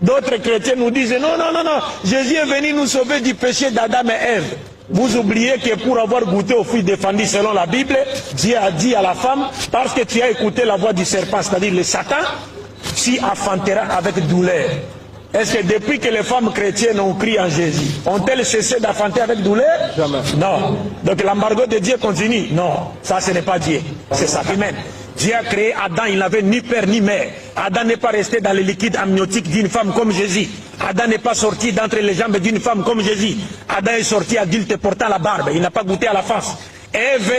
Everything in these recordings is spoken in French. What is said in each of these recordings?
D'autres chrétiens nous disent non, non, non, non, Jésus est venu nous sauver du péché d'Adam et Ève. Vous oubliez que pour avoir goûté au fruit défendu selon la Bible, Dieu a dit à la femme, parce que tu as écouté la voix du serpent, c'est-à-dire le Satan, tu enfanteras avec douleur. Est-ce que depuis que les femmes chrétiennes ont crié en Jésus, ont-elles cessé d'enfanter avec douleur? Jamais. Non. Donc l'embargo de Dieu continue? Non. Ça, ce n'est pas Dieu. C'est ça lui-même. Dieu a créé Adam, il n'avait ni père ni mère. Adam n'est pas resté dans le liquide amniotique d'une femme comme Jésus. Adam n'est pas sorti d'entre les jambes d'une femme comme Jésus. Adam est sorti adulte portant la barbe. Il n'a pas goûté à la face. Ève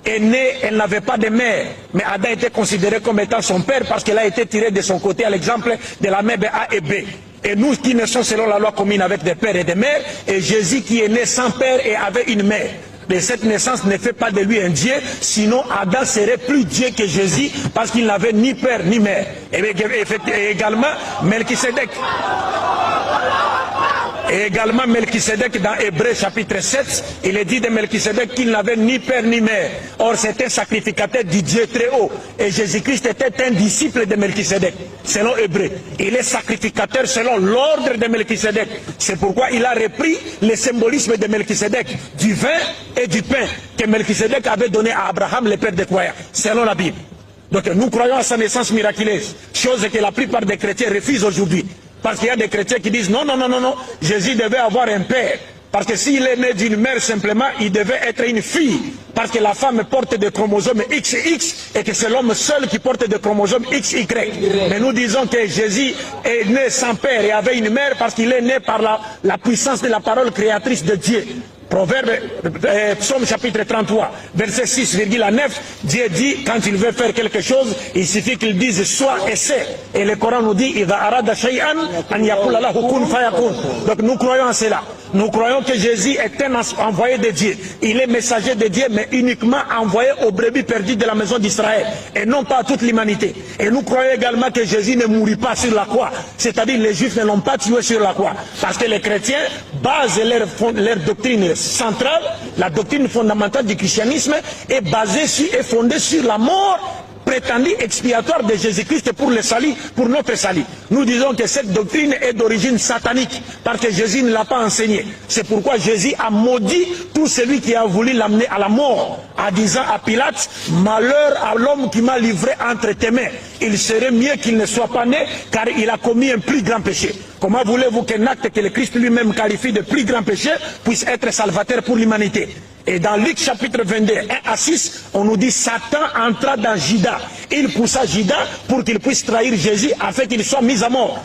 est née, elle n'avait pas de mère. Mais Adam était considéré comme étant son père parce qu'elle a été tirée de son côté à l'exemple de la mère A et B. Et nous qui naissons selon la loi commune avec des pères et des mères, et Jésus qui est né sans père et avait une mère. Mais cette naissance ne fait pas de lui un Dieu, sinon Adam serait plus Dieu que Jésus parce qu'il n'avait ni père ni mère. Et également Melchisédek. Et également Melchisédek dans Hébreux chapitre 7, il est dit de Melchisédek qu'il n'avait ni père ni mère. Or c'était un sacrificateur du Dieu très haut. Et Jésus-Christ était un disciple de Melchisédek, selon Hébreux. Il est sacrificateur selon l'ordre de Melchisédek. C'est pourquoi il a repris le symbolisme de Melchisédek, du vin et du pain que Melchisédek avait donné à Abraham, le père des croyants, selon la Bible. Donc nous croyons à sa naissance miraculeuse, chose que la plupart des chrétiens refusent aujourd'hui. Parce qu'il y a des chrétiens qui disent non, non, non, non, non, Jésus devait avoir un père. Parce que s'il est né d'une mère simplement, il devait être une fille. Parce que la femme porte des chromosomes XX et que c'est l'homme seul qui porte des chromosomes XY. Mais nous disons que Jésus est né sans père et avait une mère parce qu'il est né par la puissance de la parole créatrice de Dieu. Proverbe, psaume chapitre 33, verset 6,9, Dieu dit, quand il veut faire quelque chose, il suffit qu'il dise soit et c'est. Et le Coran nous dit, donc nous croyons en cela. Nous croyons que Jésus est un envoyé de Dieu. Il est messager de Dieu, mais uniquement envoyé aux brebis perdues de la maison d'Israël, et non pas à toute l'humanité. Et nous croyons également que Jésus ne mourit pas sur la croix. C'est-à-dire les Juifs ne l'ont pas tué sur la croix. Parce que les chrétiens basent leur doctrine centrale, la doctrine fondamentale du christianisme est basée sur et fondée sur la mort prétendue expiatoire de Jésus-Christ pour le salut, pour notre salut. Nous disons que cette doctrine est d'origine satanique parce que Jésus ne l'a pas enseignée. C'est pourquoi Jésus a maudit tout celui qui a voulu l'amener à la mort, en disant à Pilate, malheur à l'homme qui m'a livré entre tes mains. Il serait mieux qu'il ne soit pas né car il a commis un plus grand péché. Comment voulez-vous qu'un acte que le Christ lui-même qualifie de plus grand péché puisse être salvateur pour l'humanité? Et dans Luc chapitre 22, 1 à 6, on nous dit Satan entra dans Judas. Il poussa Judas pour qu'il puisse trahir Jésus afin qu'il soit mis à mort.